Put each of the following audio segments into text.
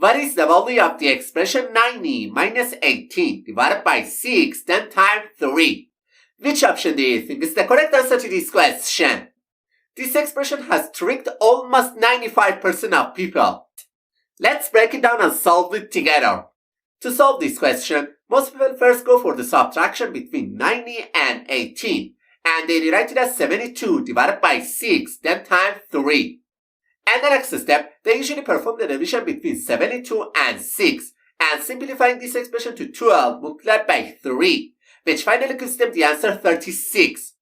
What is the value of the expression 90 minus 18 divided by 6 10 times 3? Which option do you think is the correct answer to this question? This expression has tricked almost 95% of people. Let's break it down and solve it together. To solve this question, most people first go for the subtraction between 90 and 18, and they rewrite it as 72 divided by 6 10 times 3. And the next step, they usually perform the division between 72 and 6, and simplifying this expression to 12 multiplied by 3, which finally gives them the answer 36.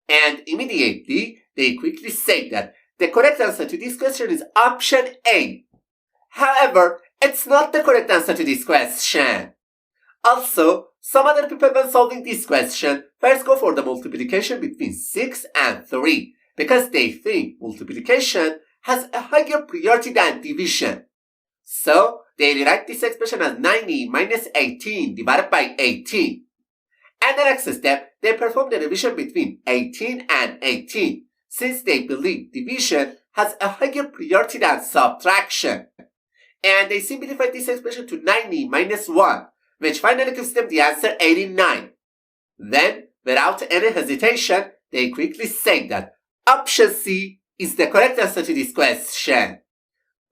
And immediately, they quickly say that the correct answer to this question is option A. However, it's not the correct answer to this question. Also, some other people when solving this question first go for the multiplication between 6 and 3 because they think multiplication has a higher priority than division. So, they rewrite this expression as 90 minus 18 divided by 18. And the next step, they perform the division between 18 and 18 since they believe division has a higher priority than subtraction. And they simplify this expression to 90 minus 1, which finally gives them the answer 89. Then, without any hesitation, they quickly say that option C is the correct answer to this question.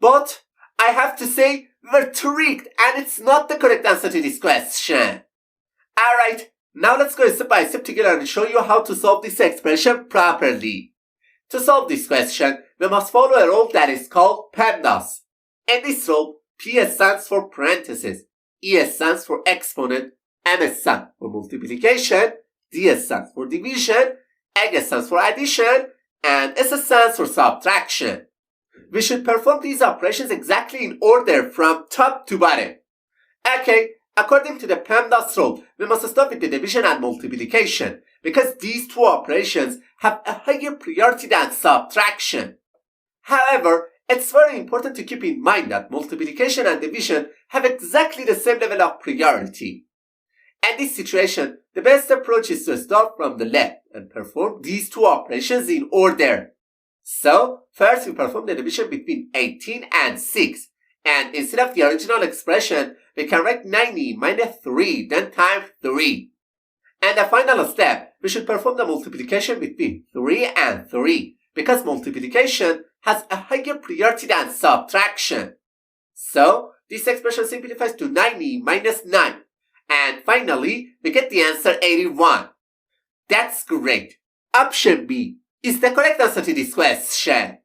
But I have to say, we're tricked and it's not the correct answer to this question. Alright, now let's go step by step together and show you how to solve this expression properly. To solve this question, we must follow a rule that is called PEMDAS. In this rule, P stands for parentheses, E stands for exponent, M stands for multiplication, D stands for division, A stands for addition, and S stands for subtraction. We should perform these operations exactly in order from top to bottom. Okay, according to the PEMDAS rule, we must start with the division and multiplication because these two operations have a higher priority than subtraction. However, it's very important to keep in mind that multiplication and division have exactly the same level of priority. In this situation, the best approach is to start from the left and perform these two operations in order. So, first we perform the division between 18 and 6, and instead of the original expression, we can write 90 minus 3 then times 3. And the final step, we should perform the multiplication between 3 and 3, because multiplication has a higher priority than subtraction. So, this expression simplifies to 90 minus 9. And finally, we get the answer 81. That's great. Option B is the correct answer to this question.